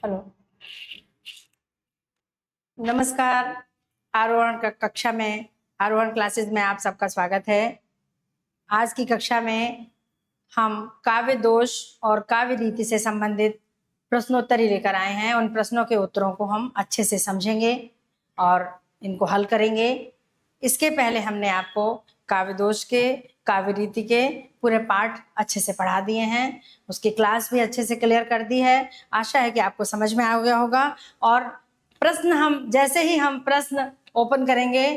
Hello, नमस्कार। आरोहण कक्षा में, आरोहण क्लासेस में आप सबका स्वागत है। आज की कक्षा में हम काव्य दोष और काव्य रीति से संबंधित प्रश्नोत्तरी लेकर आए हैं। उन प्रश्नों के उत्तरों को हम अच्छे से समझेंगे और इनको हल करेंगे। इसके पहले हमने आपको काव्य दोष के, काव्य रीति के पूरे पाठ अच्छे से पढ़ा दिए हैं, उसकी क्लास भी अच्छे से क्लियर कर दी है। आशा है कि आपको समझ में आ गया होगा। और प्रश्न हम जैसे ही हम प्रश्न ओपन करेंगे,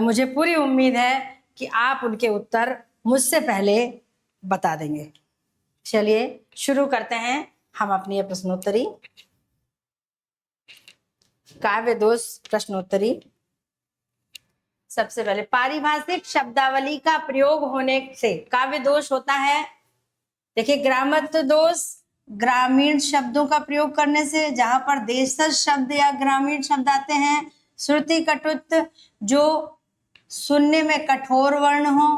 मुझे पूरी उम्मीद है कि आप उनके उत्तर मुझसे पहले बता देंगे। चलिए शुरू करते हैं हम अपनी ये प्रश्नोत्तरी। काव्य दोष प्रश्नोत्तरी। सबसे पहले, पारिभाषिक शब्दावली का प्रयोग होने से काव्य दोष होता है। देखिए, ग्रामत्व दोष ग्रामीण शब्दों का प्रयोग करने से, जहां पर देशज शब्द या ग्रामीण शब्द आते हैं। श्रुति कटुत्व, जो सुनने में कठोर वर्ण हो,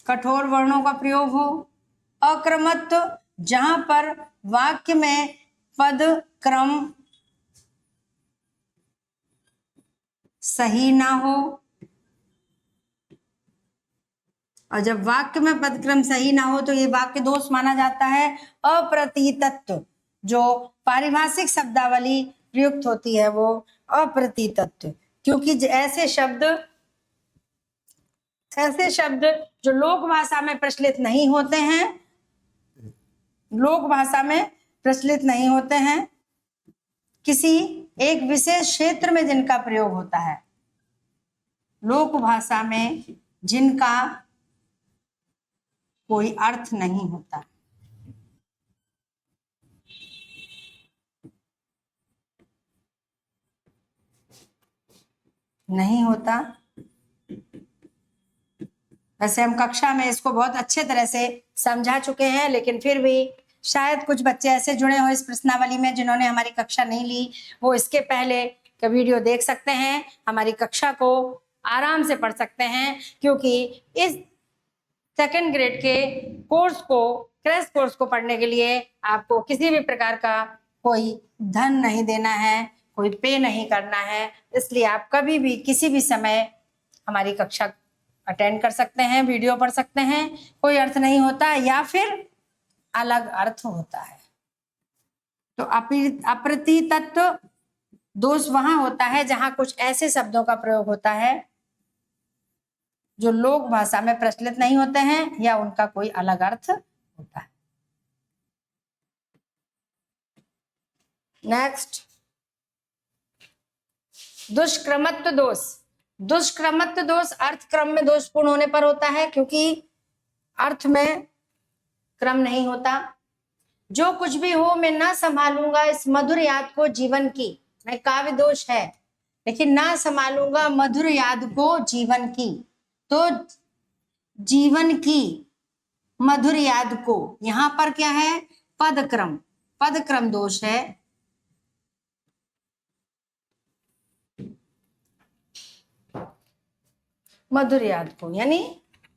कठोर वर्णों का प्रयोग हो। अक्रमत्व, जहां पर वाक्य में पद क्रम सही ना हो, और जब वाक्य में पदक्रम सही ना हो तो ये वाक्य दोष माना जाता है। अप्रतीतत्व, जो पारिभाषिक शब्दावली प्रयुक्त होती है वो अप्रतीतत्व, क्योंकि ऐसे शब्द जो लोक भाषा में प्रचलित नहीं होते हैं, लोक भाषा में प्रचलित नहीं होते हैं, किसी एक विशेष क्षेत्र में जिनका प्रयोग होता है, लोक भाषा में जिनका कोई अर्थ नहीं होता। नहीं होता। वैसे हम कक्षा में इसको बहुत अच्छे तरह से समझा चुके हैं, लेकिन फिर भी शायद कुछ बच्चे ऐसे जुड़े हो इस प्रश्नावली में जिन्होंने हमारी कक्षा नहीं ली, वो इसके पहले का वीडियो देख सकते हैं, हमारी कक्षा को आराम से पढ़ सकते हैं। क्योंकि इस सेकेंड ग्रेड के कोर्स को, क्रैश कोर्स को पढ़ने के लिए आपको किसी भी प्रकार का कोई धन नहीं देना है, कोई पे नहीं करना है। इसलिए आप कभी भी किसी भी समय हमारी कक्षा अटेंड कर सकते हैं, वीडियो पढ़ सकते हैं। कोई अर्थ नहीं होता या फिर अलग अर्थ होता है। तो अप्रतीतत्व दोष वहां होता है जहां कुछ ऐसे शब्दों का प्रयोग होता है जो लोक भाषा में प्रचलित नहीं होते हैं या उनका कोई अलग अर्थ होता है। नेक्स्ट, दुष्क्रमत्व दोष। दुष्क्रमत्व दोष अर्थ क्रम में दोषपूर्ण होने पर होता है, क्योंकि अर्थ में क्रम नहीं होता। जो कुछ भी हो मैं ना संभालूंगा इस मधुर याद को जीवन की, मैं काव्य दोष है, लेकिन ना संभालूंगा मधुर याद को जीवन की, तो जीवन की मधुर याद को, यहां पर क्या है, पदक्रम, पदक्रम दोष है। मधुर याद को, यानी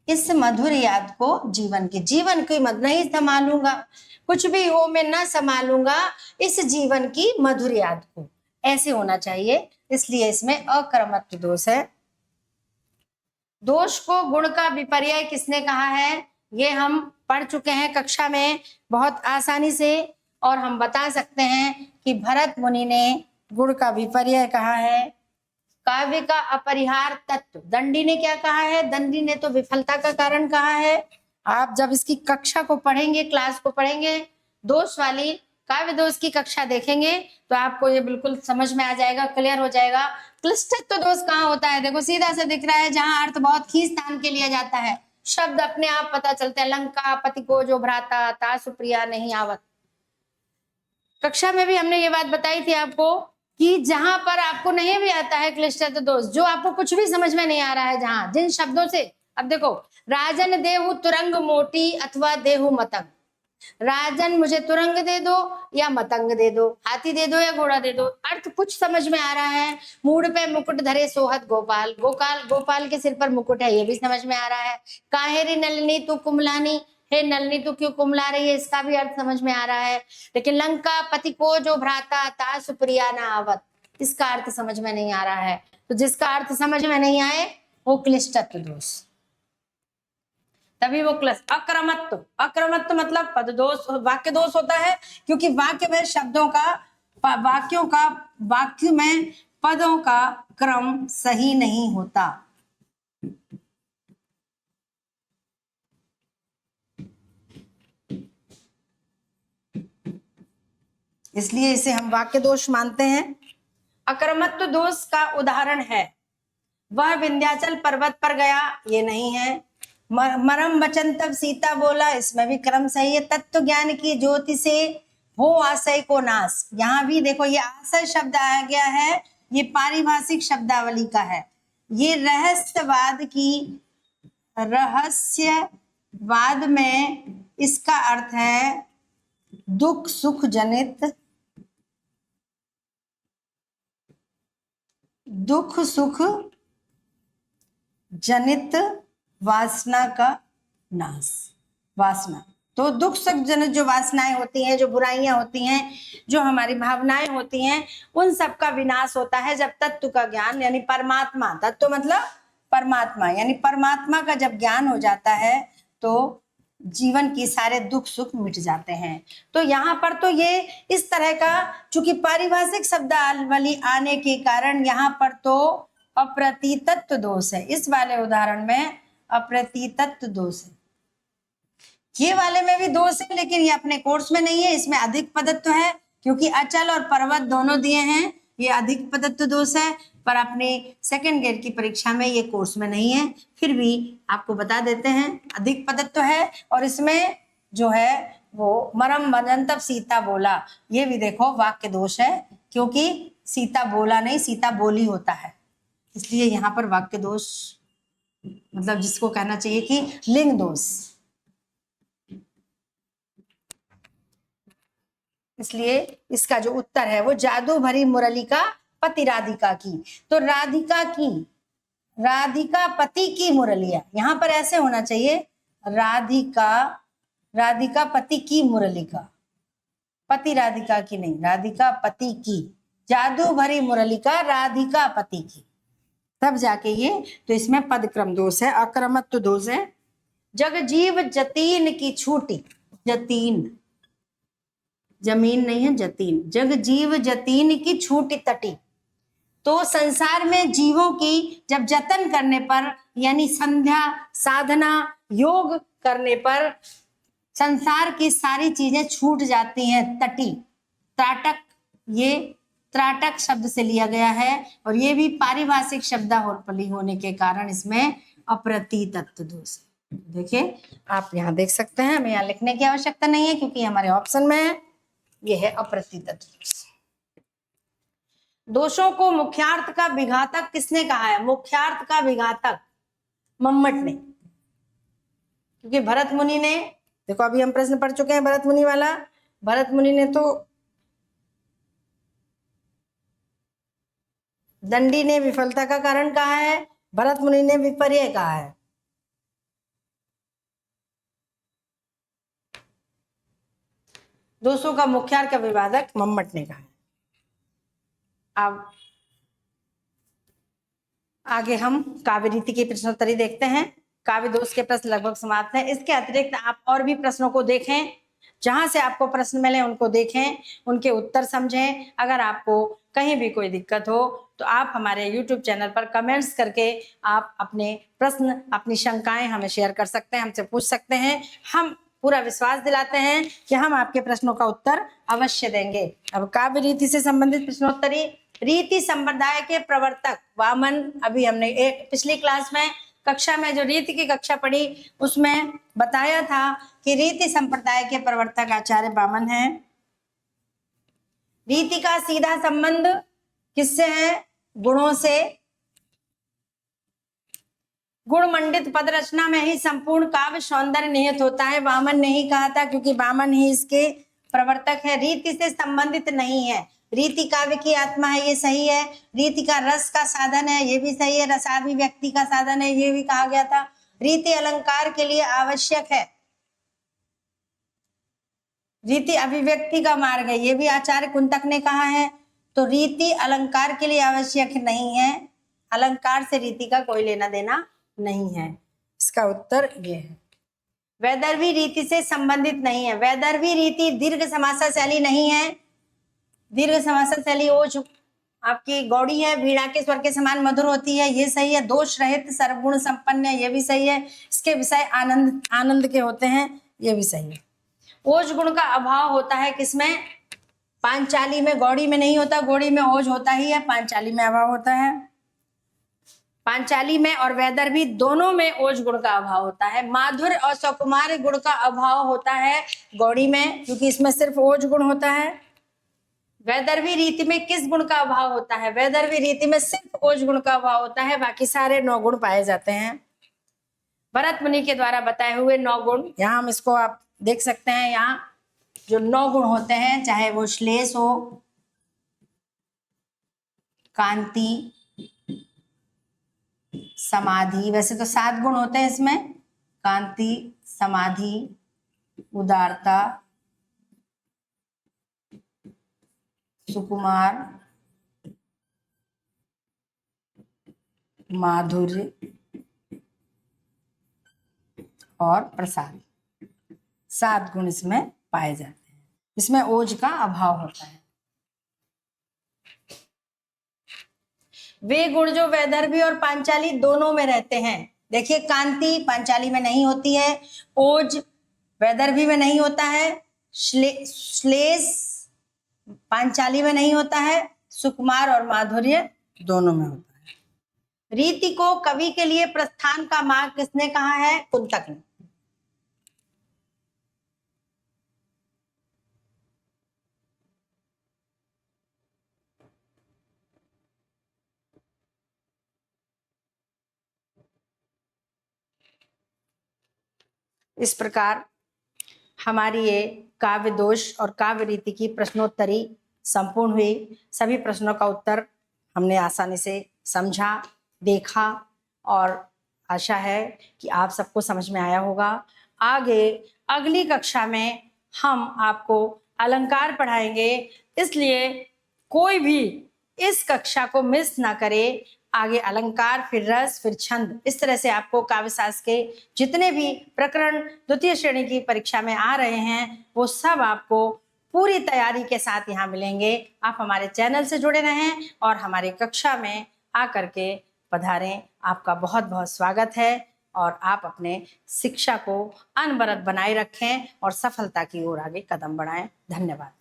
इस मधुर याद को जीवन की मत नहीं संभालूंगा, कुछ भी हो मैं ना संभालूंगा इस जीवन की मधुर याद को, ऐसे होना चाहिए। इसलिए इसमें अक्रमत्व दोष है। दोष को गुण का विपर्यय किसने कहा है, ये हम पढ़ चुके हैं कक्षा में बहुत आसानी से, और हम बता सकते हैं कि भरत मुनि ने गुण का विपर्यय कहा है। काव्य का अपरिहार तत्व दंडी ने क्या कहा है, दंडी ने तो विफलता का कारण कहा है। आप जब इसकी कक्षा को पढ़ेंगे, क्लास को पढ़ेंगे, दोष वाली काव्य दोष की कक्षा देखेंगे तो आपको ये बिल्कुल समझ में आ जाएगा, क्लियर हो जाएगा। क्लिष्टत्व दोष कहाँ होता है, देखो सीधा से दिख रहा है, जहां अर्थ बहुत खींचतान के लिया जाता है, शब्द अपने आप पता चलते हैं। लंका पति को जो भ्राता ता सुप्रिया नहीं आवत। कक्षा में भी हमने ये बात बताई थी आपको कि जहां पर आपको नहीं भी आता है क्लिष्टत्व दोष, जो आपको कुछ भी समझ में नहीं आ रहा है, जहां जिन शब्दों से, अब देखो, राजन देहु तुरंग मोटी अथवा देहु मतंग, राजन मुझे तुरंग दे दो या मतंग दे दो, हाथी दे दो या घोड़ा दे दो, अर्थ कुछ समझ में आ रहा है। मूड पे मुकुट धरे सोहत गोपाल, गोपाल के सिर पर मुकुट है, ये भी समझ में आ रहा है। काहेरी नलिनी तू कुमलानी, हे नलिनी तू क्यों कुमला रही है, इसका भी अर्थ समझ में आ रहा है। लेकिन लंका पति को जो भ्राता ता सुप्रिया न आवत, इसका अर्थ समझ में नहीं आ रहा है। तो जिसका अर्थ समझ में नहीं आए वो क्लिष्टत्व दोष, तभी वो क्लिष्ट। अक्रमत्व, अक्रमत्व मतलब पद दोष, वाक्य दोष होता है, क्योंकि वाक्य में शब्दों का, वाक्यों का, वाक्य में पदों का क्रम सही नहीं होता। इसलिए इसे हम वाक्य दोष मानते हैं। अक्रमत्व दोष का उदाहरण है, वह विंध्याचल पर्वत पर गया, ये नहीं है। मरम वचन तब सीता बोला, इसमें भी क्रम सही है। तत्व ज्ञान की ज्योति से हो आशय को नाश, यहाँ भी देखो ये आशय शब्द आ गया है, ये पारिभाषिक शब्दावली का है। ये रहस्यवाद की, रहस्यवाद में इसका अर्थ है दुख सुख जनित, दुख सुख जनित वासना का नाश। वासना तो दुख सुख जनित जो वासनाएं होती हैं, जो बुराइयां होती हैं, जो हमारी भावनाएं होती हैं, उन सब का विनाश होता है जब तत्व का ज्ञान, यानी परमात्मा, तत्व मतलब परमात्मा, यानी परमात्मा का जब ज्ञान हो जाता है तो जीवन की सारे दुख सुख मिट जाते हैं। तो यहाँ पर तो ये इस तरह का, चूंकि पारिभाषिक शब्दावली आने के कारण यहाँ पर तो अप्रतीतत्व दोष है। इस वाले उदाहरण में अप्रतीतत्व दोष है। ये वाले में भी दोष है, लेकिन ये अपने कोर्स में नहीं है, इसमें अधिक पदत्व है, क्योंकि अचल और पर्वत दोनों दिए हैं, ये अधिक पदत्व दोष है। पर अपने सेकंड ग्रेड की परीक्षा में ये कोर्स में नहीं है, फिर भी आपको बता देते हैं अधिक पदत्व है। और इसमें जो है वो मरम वचन तब सीता बोला, ये भी देखो वाक्य दोष है, क्योंकि सीता बोला नहीं, सीता बोली होता है, इसलिए यहाँ पर वाक्य दोष, मतलब जिसको कहना चाहिए कि लिंग दोष। इसलिए इसका जो उत्तर है वो जादू भरी मुरली का पति राधिका की। तो राधिका की, राधिका पति की मुरलिया, यहां पर ऐसे होना चाहिए राधिका, राधिका पति की मुरली का, पति राधिका की नहीं, राधिका पति की, जादू भरी मुरली का राधिका पति की, तब जाके ये, तो इसमें पदक्रम दोष है, अक्रमत्व दोष है। जग जीव जतीन की छूटी, जतीन जमीन नहीं है, जतीन, जग जीव जतीन की छूटी तटी। तो संसार में जीवों की जब जतन करने पर, यानी संध्या साधना योग करने पर संसार की सारी चीजें छूट जाती हैं। तटी, त्राटक, ये त्राटक शब्द से लिया गया है, और ये भी पारिभाषिक शब्दावली होने के कारण इसमें अप्रतीतत्व दोष है। देखिए आप यहाँ देख सकते हैं, हमें यहाँ लिखने की आवश्यकता नहीं है क्योंकि हमारे ऑप्शन में है, ये है अप्रतीतत्व दोष। दोषों को मुख्यार्थ का विघातक किसने कहा है? मुख्यार्थ का विघातक मम्मट ने, क्योंकि भरत मुनि ने, देखो अभी हम प्रश्न पढ़ चुके हैं भरत मुनि वाला, भरत मुनि ने तो दंडी ने विफलता का कारण कहा है, भरत मुनि ने विपर्य कहा है। दोषों का मुख्यार्थ का विवादक मम्मट ने कहा है। अब आगे हम काव्य रीति की प्रश्नोत्तरी देखते हैं। काव्य दोष के प्रश्न लगभग समाप्त हैं। इसके अतिरिक्त आप और भी प्रश्नों को देखें, जहां से आपको प्रश्न मिले उनको देखें, उनके उत्तर समझें। अगर आपको कहीं भी कोई दिक्कत हो तो आप हमारे YouTube चैनल पर कमेंट्स करके आप अपने प्रश्न, अपनी शंकाएं हमें शेयर कर सकते हैं, हमसे पूछ सकते हैं। हम पूरा विश्वास दिलाते हैं कि हम आपके प्रश्नों का उत्तर अवश्य देंगे। अब काव्य रीति से संबंधित प्रश्नोत्तरी। रीति संप्रदाय के प्रवर्तक वामन, अभी हमने एक पिछली क्लास में कक्षा में जो रीति की कक्षा पढ़ी उसमें बताया था कि रीति संप्रदाय के प्रवर्तक आचार्य वामन हैं। रीति का सीधा संबंध किससे है? गुणों से। गुण मंडित पद रचना में ही संपूर्ण काव्य सौंदर्य निहित होता है। वामन ने ही कहा था, क्योंकि वामन ही इसके प्रवर्तक है। रीति से संबंधित नहीं है। रीति काव्य की आत्मा है, ये सही है। रीति का रस का साधन है, ये भी सही है। रसाभिव्यक्ति का साधन है, ये भी कहा गया था। रीति अलंकार के लिए आवश्यक है। रीति अभिव्यक्ति का मार्ग है, ये भी आचार्य कुंतक ने कहा है। तो रीति अलंकार के लिए आवश्यक नहीं है, अलंकार से रीति का कोई लेना देना नहीं है। इसका उत्तर ये है। वैदर्भी रीति से संबंधित नहीं है। वैदर्भी रीति दीर्घ समासा शैली नहीं है। दीर्घ समासा शैली ओज आपकी गौड़ी है, वीणा के स्वर के समान मधुर होती है, ये सही है। दोष रहित सर्वगुण संपन्न है, ये भी सही है। इसके विषय आनंद आनंद के होते हैं, ये भी सही है। ओज गुण का अभाव होता है किसमें? पांचाली में। गौड़ी में नहीं होता, गौड़ी में ओज होता ही है, पांचाली में अभाव होता है। पांचाली में और वैदर्भी दोनों में ओज गुण का अभाव होता है। माधुर्य और सकुमार गुण का अभाव होता है गौड़ी में, क्योंकि इसमें सिर्फ ओज गुण होता है। वैदर्भी रीति में किस गुण का अभाव होता है? वैदर्भी रीति में सिर्फ ओज गुण का अभाव होता है, बाकी सारे 9 गुण पाए जाते हैं। भरत मुनि के द्वारा बताए हुए 9 गुण, यहाँ हम इसको आप देख सकते हैं। यहाँ जो 9 गुण होते हैं, चाहे वो श्लेष हो, कांति, समाधि, वैसे तो 7 गुण होते हैं इसमें, कांति, समाधि, उदारता, सुकुमार, माधुर्य और प्रसाद, 7 गुण इसमें पाए जाते हैं। इसमें ओज का अभाव होता है। वे गुण जो वैदर्भी और पांचाली दोनों में रहते हैं, देखिए कांति पांचाली में नहीं होती है, ओज वैदर्भी में नहीं होता है, श्लेष पांचाली में नहीं होता है, सुकुमार और माधुर्य दोनों में होता है। रीति को कवि के लिए प्रस्थान का मार्ग किसने कहा है? कुंतक ने। इस प्रकार हमारी ये काव्य दोष और काव्य रीति की प्रश्नोत्तरी संपूर्ण हुई। सभी प्रश्नों का उत्तर हमने आसानी से समझा, देखा और आशा है कि आप सबको समझ में आया होगा। आगे अगली कक्षा में हम आपको अलंकार पढ़ाएंगे, इसलिए कोई भी इस कक्षा को मिस ना करे। आगे अलंकार, फिर रस, फिर छंद, इस तरह से आपको काव्य शास्त्र के जितने भी प्रकरण द्वितीय श्रेणी की परीक्षा में आ रहे हैं, वो सब आपको पूरी तैयारी के साथ यहाँ मिलेंगे। आप हमारे चैनल से जुड़े रहें और हमारी कक्षा में आकर के पधारें। आपका बहुत बहुत स्वागत है और आप अपने शिक्षा को अनवरत बनाए रखें और सफलता की ओर आगे कदम बढ़ाएं। धन्यवाद।